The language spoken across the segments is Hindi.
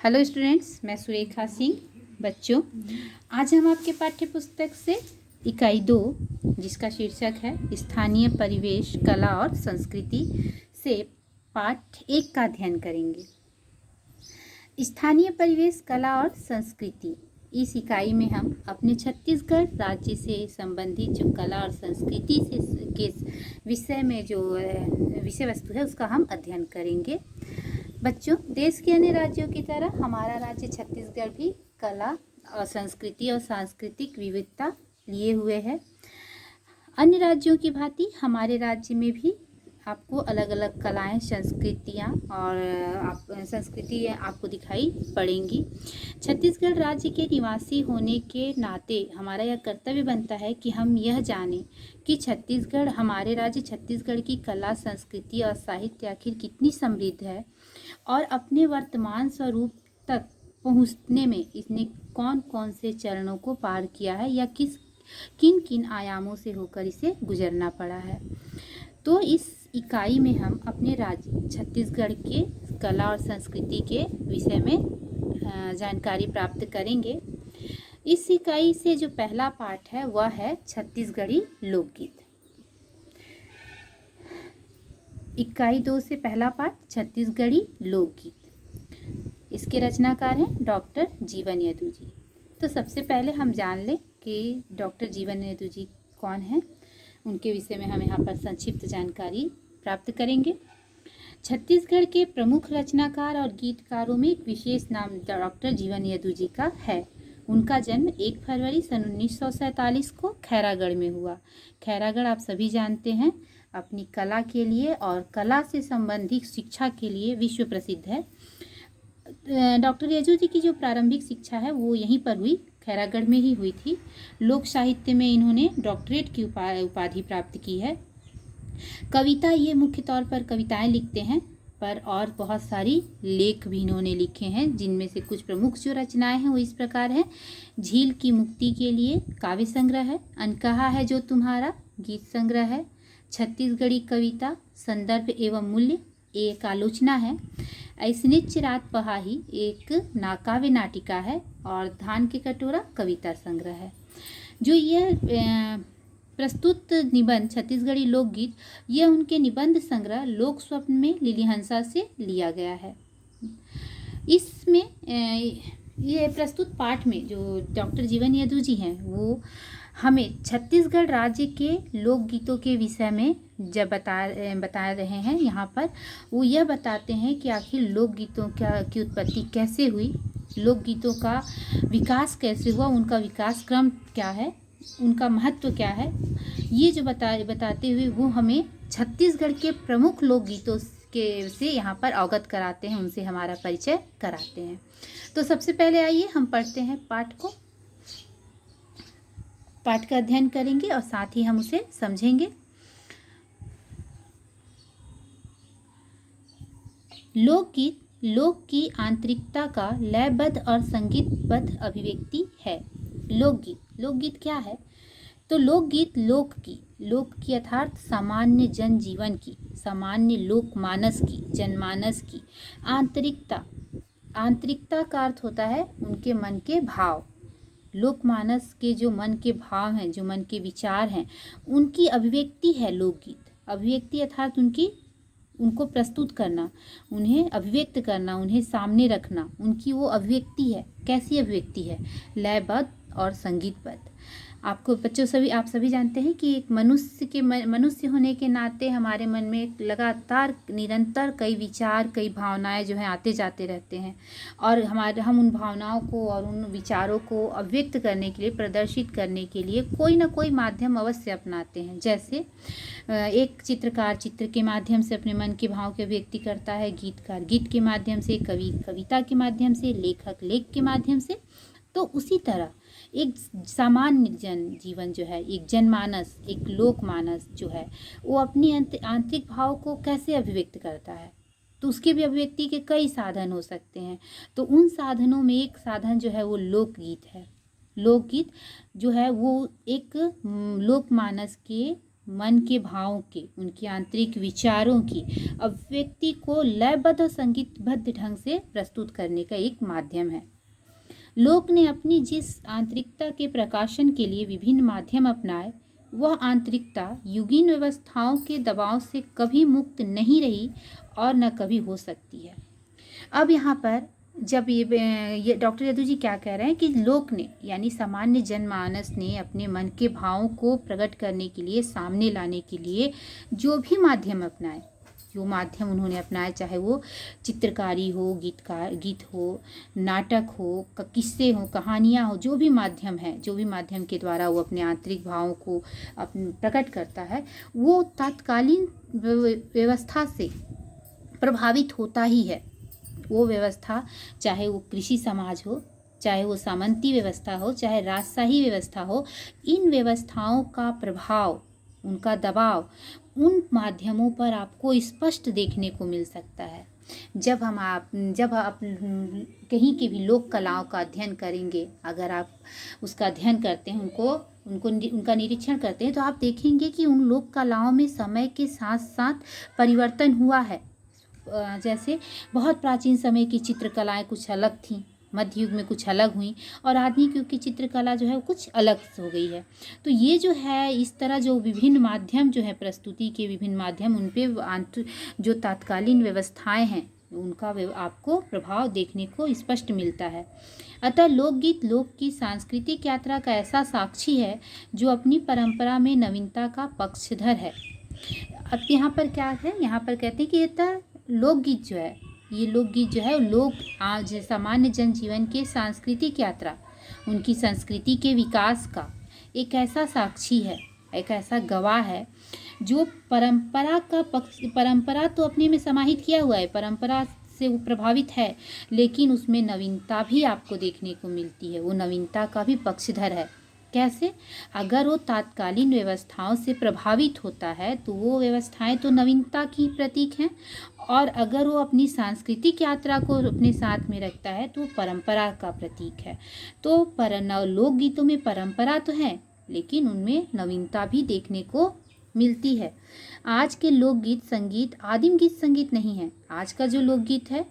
हेलो स्टूडेंट्स, मैं सुरेखा सिंह। बच्चों, आज हम आपके पाठ्य पुस्तक से इकाई 2 जिसका शीर्षक है स्थानीय परिवेश, कला और संस्कृति से पाठ 1 का अध्ययन करेंगे। स्थानीय परिवेश, कला और संस्कृति, इस इकाई में हम अपने छत्तीसगढ़ राज्य से संबंधित जो कला और संस्कृति से के विषय में जो विषय वस्तु है उसका हम अध्ययन करेंगे। बच्चों, देश के अन्य राज्यों की तरह हमारा राज्य छत्तीसगढ़ भी कला और संस्कृति और सांस्कृतिक विविधता लिए हुए है। अन्य राज्यों की भांति हमारे राज्य में भी आपको अलग अलग कलाएं, संस्कृतियां और संस्कृति आपको दिखाई पड़ेंगी। छत्तीसगढ़ राज्य के निवासी होने के नाते हमारा यह कर्तव्य बनता है कि हम यह जानें कि छत्तीसगढ़, हमारे राज्य छत्तीसगढ़ की कला, संस्कृति और साहित्य आखिर कितनी समृद्ध है और अपने वर्तमान स्वरूप तक पहुंचने में इसने कौन कौन से चरणों को पार किया है या किन किन आयामों से होकर इसे गुजरना पड़ा है। तो इस इकाई में हम अपने राज्य छत्तीसगढ़ के कला और संस्कृति के विषय में जानकारी प्राप्त करेंगे। इस इकाई से जो पहला पाठ है वह है छत्तीसगढ़ी लोकगीत। इकाई 2 से पहला पाठ छत्तीसगढ़ी लोकगीत। इसके रचनाकार हैं डॉक्टर जीवन यदु जी। तो सबसे पहले हम जान लें कि डॉक्टर जीवन यदु जी कौन है। उनके विषय में हम यहाँ पर संक्षिप्त जानकारी प्राप्त करेंगे। छत्तीसगढ़ के प्रमुख रचनाकार और गीतकारों में एक विशेष नाम डॉक्टर जीवन यदु जी का है। उनका जन्म 1 फरवरी सन 1947 को खैरागढ़ में हुआ। खैरागढ़ आप सभी जानते हैं, अपनी कला के लिए और कला से संबंधित शिक्षा के लिए विश्व प्रसिद्ध है। डॉक्टर यदु जी की जो प्रारंभिक शिक्षा है वो यहीं पर हुई, खैरागढ़ में ही हुई थी। लोक साहित्य में इन्होंने डॉक्टरेट की उपाधि प्राप्त की है। कविता, ये मुख्य तौर पर कविताएं लिखते हैं, पर और बहुत सारी लेख भी इन्होंने लिखे हैं, जिनमें से कुछ प्रमुख जो रचनाएं हैं वो इस प्रकार हैं। झील की मुक्ति के लिए काव्य संग्रह है, अनकहा है जो तुम्हारा गीत संग्रह है, छत्तीसगढ़ी कविता संदर्भ एवं मूल्य एक आलोचना है, ऐसनिच रात पहाही एक नाकाव्य नाटिका है और धान के कटोरा कविता संग्रह है। जो यह प्रस्तुत निबंध छत्तीसगढ़ी लोकगीत, यह उनके निबंध संग्रह लोक स्वप्न में लिलीहंसा से लिया गया है। इसमें ये प्रस्तुत पाठ में जो डॉक्टर जीवन यदु जी हैं वो हमें छत्तीसगढ़ राज्य के लोकगीतों के विषय में जब बता रहे हैं। यहाँ पर वो यह बताते हैं कि आखिर लोकगीतों की उत्पत्ति कैसे हुई, लोकगीतों का विकास कैसे हुआ, उनका विकास क्रम क्या है, उनका महत्व क्या है। ये जो बताते हुए वो हमें छत्तीसगढ़ के प्रमुख लोकगीतों से यहाँ पर अवगत कराते हैं, उनसे हमारा परिचय कराते हैं। तो सबसे पहले आइए हम पढ़ते हैं पाठ का अध्ययन करेंगे और साथ ही हम उसे समझेंगे। लोकगीत लोक की आंतरिकता का लयबद्ध और संगीतबद्ध अभिव्यक्ति है। लोकगीत क्या है? तो लोकगीत लोक की अर्थात सामान्य जनजीवन की, सामान्य लोकमानस की, जनमानस की आंतरिकता का अर्थ होता है उनके मन के भाव। लोकमानस के जो मन के भाव हैं, जो मन के विचार हैं, उनकी अभिव्यक्ति है लोकगीत। अभिव्यक्ति अर्थात उनको प्रस्तुत करना, उन्हें अभिव्यक्त करना, उन्हें सामने रखना, उनकी वो अभिव्यक्ति है। कैसी अभिव्यक्ति है? लयबद्ध और संगीतबद्ध। आपको बच्चों आप सभी जानते हैं कि एक मनुष्य होने के नाते हमारे मन में लगातार निरंतर कई विचार, कई भावनाएं जो हैं आते जाते रहते हैं और हम उन भावनाओं को और उन विचारों को अभिव्यक्त करने के लिए, प्रदर्शित करने के लिए कोई ना कोई माध्यम अवश्य अपनाते हैं। जैसे एक चित्रकार चित्र के माध्यम से अपने मन के भाव की अभिव्यक्ति करता है, गीतकार गीत के माध्यम से, कवि कविता के माध्यम से, लेखक लेख के माध्यम से। तो उसी तरह एक सामान्य जनजीवन जो है, एक जनमानस, एक लोकमानस जो है, वो अपनी आंतरिक भाव को कैसे अभिव्यक्त करता है। तो उसके भी अभिव्यक्ति के कई साधन हो सकते हैं। तो उन साधनों में एक साधन जो है वो लोकगीत है। लोकगीत जो है वो एक लोकमानस के मन के भावों के, उनके आंतरिक विचारों की अभिव्यक्ति को लयबद्ध और संगीतबद्ध ढंग से प्रस्तुत करने का एक माध्यम है। लोक ने अपनी जिस आंतरिकता के प्रकाशन के लिए विभिन्न माध्यम अपनाए, वह आंतरिकता युगीन व्यवस्थाओं के दबाव से कभी मुक्त नहीं रही और न कभी हो सकती है। अब यहाँ पर जब ये डॉक्टर यदु जी क्या कह रहे हैं कि लोक ने यानी सामान्य जनमानस ने अपने मन के भावों को प्रकट करने के लिए, सामने लाने के लिए जो भी माध्यम अपनाए, जो माध्यम उन्होंने अपनाए, चाहे वो चित्रकारी हो, गीत हो, नाटक हो, किस्से हो, कहानियाँ हो, जो भी माध्यम है, जो भी माध्यम के द्वारा वो अपने आंतरिक भावों को प्रकट करता है, वो तत्कालीन व्यवस्था से प्रभावित होता ही है। वो व्यवस्था चाहे वो कृषि समाज हो, चाहे वो सामंती व्यवस्था हो, चाहे राजशाही व्यवस्था हो, इन व्यवस्थाओं का प्रभाव, उनका दबाव उन माध्यमों पर आपको स्पष्ट देखने को मिल सकता है। जब आप कहीं के भी लोक कलाओं का अध्ययन करेंगे, अगर आप उसका अध्ययन करते हैं, उनका निरीक्षण करते हैं, तो आप देखेंगे कि उन लोक कलाओं में समय के साथ साथ परिवर्तन हुआ है। जैसे बहुत प्राचीन समय की चित्रकलाएं कुछ अलग थीं, मध्य युग में कुछ अलग हुई, और आधुनिक युग की चित्रकला जो है वो कुछ अलग हो गई है। तो ये जो है, इस तरह जो विभिन्न माध्यम जो है, प्रस्तुति के विभिन्न माध्यम, उन पे जो तत्कालीन व्यवस्थाएं हैं, उनका आपको प्रभाव देखने को स्पष्ट मिलता है। अतः लोकगीत लोक की सांस्कृतिक यात्रा का ऐसा साक्षी है जो अपनी परंपरा में नवीनता का पक्षधर है। अब यहाँ पर क्या है, यहाँ पर कहते हैं कि लोकगीत जो है, ये लोकगीत जो है लोक आज सामान्य जनजीवन के सांस्कृतिक यात्रा, उनकी संस्कृति के विकास का एक ऐसा साक्षी है, एक ऐसा गवाह है जो परंपरा तो अपने में समाहित किया हुआ है, परंपरा से वो प्रभावित है, लेकिन उसमें नवीनता भी आपको देखने को मिलती है। वो नवीनता का भी पक्षधर है। कैसे? अगर वो तात्कालीन व्यवस्थाओं से प्रभावित होता है तो वो व्यवस्थाएं तो नवीनता की प्रतीक हैं, और अगर वो अपनी सांस्कृतिक यात्रा को अपने साथ में रखता है तो परंपरा का प्रतीक है। तो लोकगीतों में परंपरा तो है, लेकिन उनमें नवीनता भी देखने को मिलती है। आज के लोकगीत संगीत आदिम गीत संगीत नहीं है। आज का जो लोकगीत है,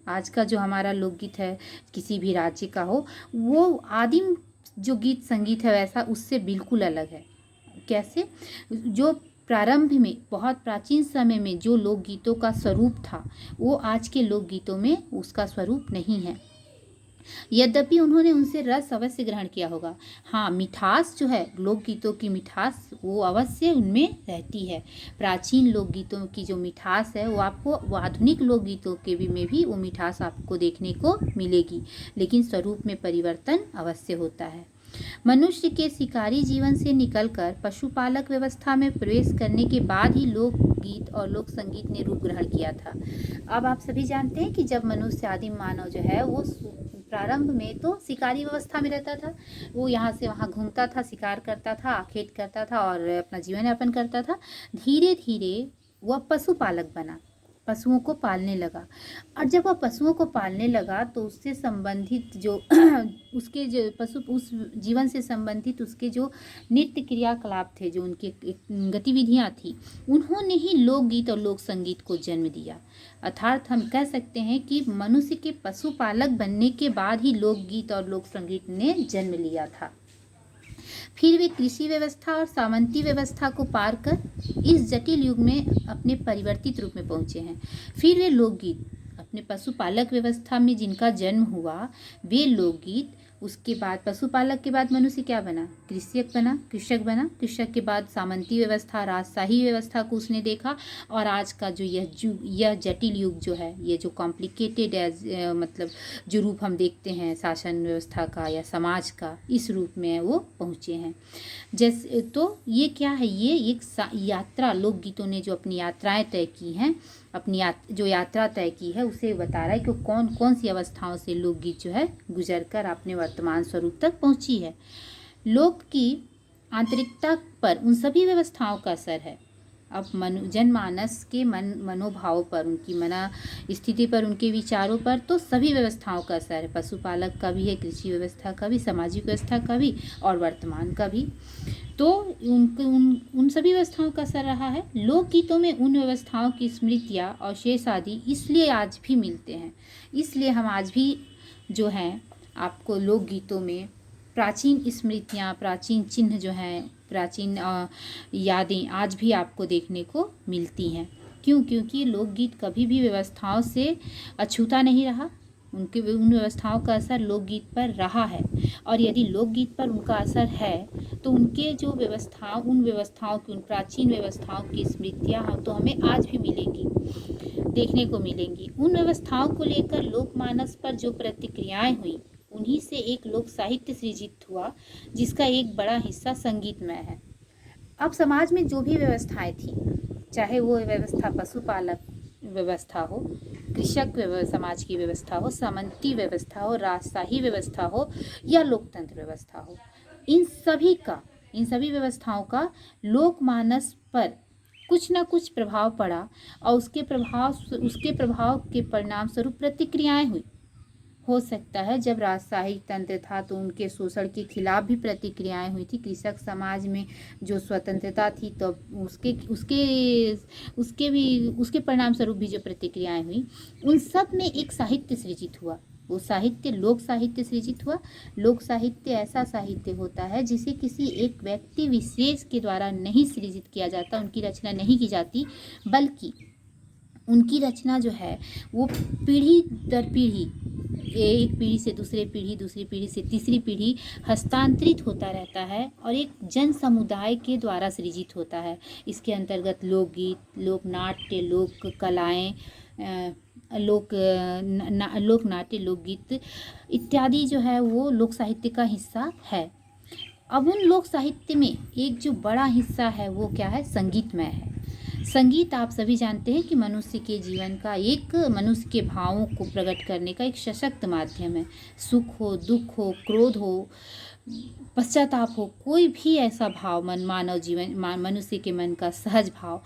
आज का जो हमारा लोकगीत है, किसी भी राज्य का हो, वो आदिम जो गीत संगीत है वैसा उससे बिल्कुल अलग है। कैसे? जो प्रारंभ में, बहुत प्राचीन समय में जो लोकगीतों का स्वरूप था, वो आज के लोकगीतों में उसका स्वरूप नहीं है। यद्यपि उन्होंने उनसे रस अवश्य ग्रहण किया होगा। हाँ, मिठास जो है, लोकगीतों की मिठास वो अवश्य उनमें रहती है। प्राचीन लोकगीतों की जो मिठास है वो आपको आधुनिक लोकगीतों के में भी वो मिठास आपको देखने को मिलेगी, लेकिन स्वरूप में परिवर्तन अवश्य होता है। मनुष्य के शिकारी जीवन से निकलकर पशुपालक व्यवस्था में प्रवेश करने के बाद ही लोकगीत और लोक संगीत ने रूप ग्रहण किया था। अब आप सभी जानते हैं कि जब मनुष्य आदिम मानव जो है वो प्रारंभ में तो शिकारी व्यवस्था में रहता था, वो यहाँ से वहाँ घूमता था, शिकार करता था, खेत करता था और अपना जीवन यापन करता था। धीरे धीरे वह पशुपालक बना, पशुओं को पालने लगा, और जब वह पशुओं को पालने लगा तो उससे संबंधित जो उसके जो उस जीवन से संबंधित उसके जो नित्य क्रियाकलाप थे, जो उनके गतिविधियां थी, उन्होंने ही लोकगीत और लोक संगीत को जन्म दिया। अर्थात हम कह सकते हैं कि मनुष्य के पशुपालक बनने के बाद ही लोकगीत और लोक संगीत ने जन्म लिया था। फिर वे कृषि व्यवस्था और सामंती व्यवस्था को पार कर इस जटिल युग में अपने परिवर्तित रूप में पहुंचे हैं। फिर वे लोकगीत, अपने पशुपालक व्यवस्था में जिनका जन्म हुआ, वे लोकगीत, उसके बाद पशुपालक के बाद मनुष्य क्या बना? कृषक बना। कृषक के बाद सामंती व्यवस्था, राजशाही व्यवस्था को उसने देखा, और आज का जो यह जटिल युग जो है, ये जो कॉम्प्लिकेटेड मतलब जो रूप हम देखते हैं शासन व्यवस्था का या समाज का, इस रूप में वो पहुँचे हैं। जैसे तो ये क्या है, ये एक यात्रा, लोकगीतों ने जो अपनी यात्राएं तय की हैं, अपनी जो यात्रा तय की है, उसे बता रहा है कि कौन कौन सी अवस्थाओं से लोकगीत जो है गुजर कर अपने वर्तमान स्वरूप तक पहुंची है। लोक की आंतरिकता पर उन सभी व्यवस्थाओं का असर है। अब जनमानस के मनोभाव पर, उनकी मना स्थिति पर, उनके विचारों पर तो सभी व्यवस्थाओं का असर है। पशुपालक का भी है, कृषि व्यवस्था का भी, सामाजिक व्यवस्था का भी, और वर्तमान का भी। तो उन सभी व्यवस्थाओं का असर रहा है। लोकगीतों में उन व्यवस्थाओं की स्मृतियाँ और शेष आदि इसलिए आज भी मिलते हैं। इसलिए हम आज भी जो हैं आपको लोकगीतों में प्राचीन स्मृतियाँ, प्राचीन चिन्ह जो हैं, प्राचीन यादें आज भी आपको देखने को मिलती हैं। क्यों? क्योंकि लोकगीत कभी भी व्यवस्थाओं से अछूता नहीं रहा। उन व्यवस्थाओं का असर लोकगीत पर रहा है, और यदि लोकगीत पर उनका असर है तो उनके जो उन व्यवस्थाओं की, उन प्राचीन व्यवस्थाओं की स्मृतियाँ तो हमें आज भी मिलेंगी, देखने को मिलेंगी। उन व्यवस्थाओं को लेकर लोकमानस पर जो प्रतिक्रियाएं हुई, उन्हीं से एक लोक साहित्य सृजित हुआ, जिसका एक बड़ा हिस्सा संगीतमय है। अब समाज में जो भी व्यवस्थाएं थी, चाहे वो व्यवस्था पशुपालक व्यवस्था हो, कृषक समाज की व्यवस्था हो, सामंती व्यवस्था हो, राजशाही व्यवस्था हो या लोकतंत्र व्यवस्था हो, इन सभी व्यवस्थाओं का लोकमानस पर कुछ ना कुछ प्रभाव पड़ा, और उसके प्रभाव के परिणाम स्वरूप प्रतिक्रियाएं हुई। हो सकता है जब राजशाही तंत्र था तो उनके शोषण के खिलाफ भी प्रतिक्रियाएं हुई थी। कृषक समाज में जो स्वतंत्रता थी तो उसके परिणाम स्वरूप भी जो प्रतिक्रियाएं हुई, उन सब में एक साहित्य सृजित हुआ। वो साहित्य लोक साहित्य सृजित हुआ। लोक साहित्य ऐसा साहित्य होता है जिसे किसी एक व्यक्ति विशेष के द्वारा नहीं सृजित किया जाता, उनकी रचना नहीं की जाती, बल्कि उनकी रचना जो है वो पीढ़ी दर पीढ़ी, एक पीढ़ी से दूसरी पीढ़ी से तीसरी पीढ़ी हस्तांतरित होता रहता है और एक जन समुदाय के द्वारा सृजित होता है। इसके अंतर्गत लोकगीत, लोकनाट्य, लोक कलाएँ, लोकनाट्य, लोकगीत इत्यादि जो है वो लोक साहित्य का हिस्सा है। अब उन लोक साहित्य में एक जो बड़ा हिस्सा है वो क्या है? संगीतमय है। संगीत आप सभी जानते हैं कि मनुष्य के जीवन का मनुष्य के भावों को प्रकट करने का एक सशक्त माध्यम है। सुख हो, दुख हो, क्रोध हो, पश्चाताप हो, कोई भी ऐसा भाव मनुष्य के मन का सहज भाव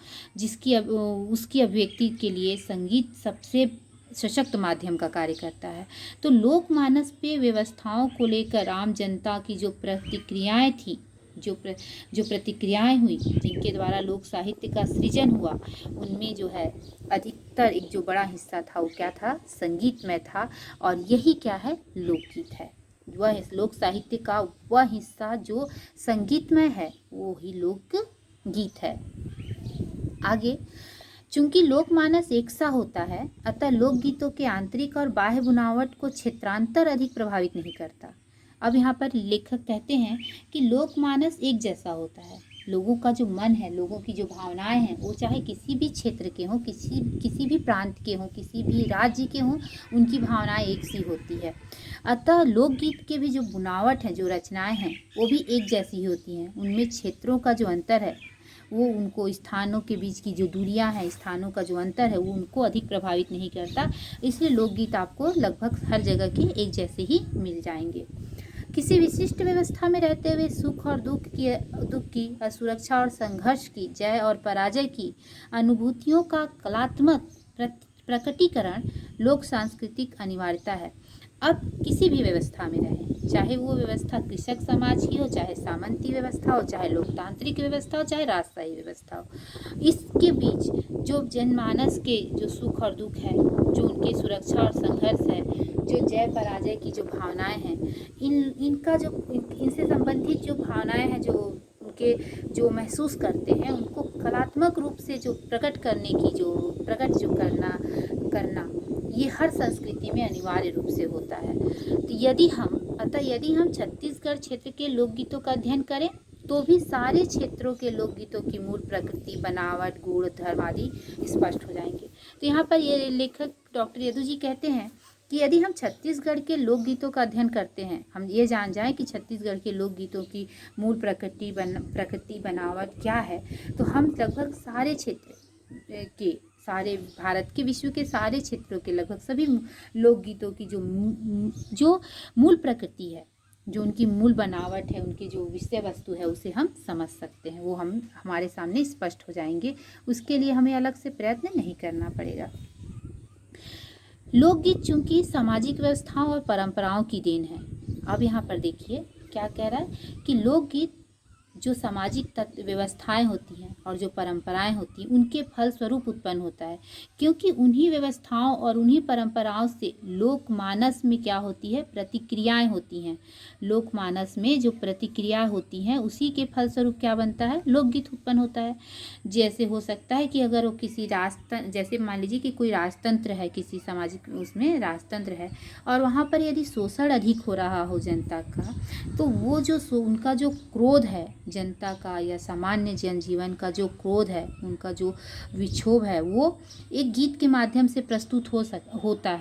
उसकी अभिव्यक्ति के लिए संगीत सबसे सशक्त माध्यम का कार्य करता है। तो लोकमानस पे व्यवस्थाओं को लेकर आम जनता की जो प्रतिक्रियाएं थी, जो प्रतिक्रियाएं हुई, जिनके द्वारा लोक साहित्य का सृजन हुआ, उनमें जो है अधिकतर एक जो बड़ा हिस्सा था वो क्या था? संगीतमय था। और यही क्या है? लोकगीत है। वह लोक साहित्य का वह हिस्सा जो संगीतमय है वो ही लोकगीत है। आगे, चूंकि लोकमानस एक सा होता है, अतः लोकगीतों के आंतरिक और बाह्य बुनावट को क्षेत्रांतर अधिक प्रभावित नहीं करता। अब यहाँ पर लेखक कहते हैं कि लोकमानस एक जैसा होता है। लोगों का जो मन है, लोगों की जो भावनाएं हैं, वो चाहे किसी भी क्षेत्र के हों, किसी भी प्रांत के हों, किसी भी राज्य के हों, उनकी भावनाएं एक सी होती है। अतः लोकगीत के भी जो बुनावट है, जो रचनाएं हैं, वो भी एक जैसी ही होती हैं। उनमें क्षेत्रों का जो अंतर है वो उनको, स्थानों के बीच की जो दूरियां हैं, स्थानों का जो अंतर है वो उनको अधिक प्रभावित नहीं करता। इसलिए लोकगीत आपको लगभग हर जगह के एक जैसे ही मिल जाएंगे। किसी विशिष्ट व्यवस्था में रहते हुए सुख और दुख की, सुरक्षा और संघर्ष की, जय और पराजय की अनुभूतियों का कलात्मक प्रकटीकरण लोक सांस्कृतिक अनिवार्यता है। अब किसी भी व्यवस्था में रहें, चाहे वो व्यवस्था कृषक समाज की हो, चाहे सामंती व्यवस्था हो, चाहे लोकतांत्रिक व्यवस्था हो, चाहे राजशाही व्यवस्था हो, इसके बीच जो जनमानस के जो सुख और दुख है, जो उनकी सुरक्षा और संघर्ष है, जो जय पराजय की जो भावनाएं हैं, इनसे संबंधित जो भावनाएं हैं, जो उनके जो महसूस करते हैं, उनको कलात्मक रूप से जो प्रकट करना ये हर संस्कृति में अनिवार्य रूप से होता है। तो यदि हम छत्तीसगढ़ क्षेत्र के लोकगीतों का अध्ययन करें तो भी सारे क्षेत्रों के लोकगीतों की मूल प्रकृति, बनावट, गुण, धर्म आदि स्पष्ट हो जाएंगे। तो यहाँ पर ये लेखक डॉक्टर यदु जी कहते हैं कि यदि हम छत्तीसगढ़ के लोकगीतों का अध्ययन करते हैं, हम ये जान जाएं कि छत्तीसगढ़ के लोकगीतों की मूल प्रकृति, बनावट क्या है, तो हम लगभग सारे क्षेत्र के, सारे भारत के, विश्व के सारे क्षेत्रों के लगभग सभी लोकगीतों की जो मूल प्रकृति है, जो उनकी मूल बनावट है, उनकी जो विषय वस्तु है, उसे हम समझ सकते हैं। वो हमारे सामने स्पष्ट हो जाएंगे। उसके लिए हमें अलग से प्रयत्न नहीं करना पड़ेगा। लोकगीत चूंकि सामाजिक व्यवस्थाओं और परंपराओं की देन है। अब यहाँ पर देखिए क्या कह रहा है कि लोकगीत जो सामाजिक व्यवस्थाएं होती हैं और जो परंपराएं होती हैं उनके फलस्वरूप उत्पन्न होता है, क्योंकि उन्हीं व्यवस्थाओं और उन्हीं परंपराओं से लोकमानस में क्या होती है, प्रतिक्रियाएं होती हैं। लोकमानस में जो प्रतिक्रिया होती हैं उसी के फलस्वरूप क्या बनता है, लोकगीत उत्पन्न होता है। जैसे हो सकता है कि अगर वो किसी जैसे मान लीजिए कि कोई राजतंत्र है, किसी सामाजिक उसमें राजतंत्र है और वहाँ पर यदि शोषण अधिक हो रहा हो जनता का, तो वो जो उनका जो क्रोध है जनता का या सामान्य जनजीवन का जो क्रोध है, उनका जो विक्षोभ है, वो एक गीत के माध्यम से प्रस्तुत होता है।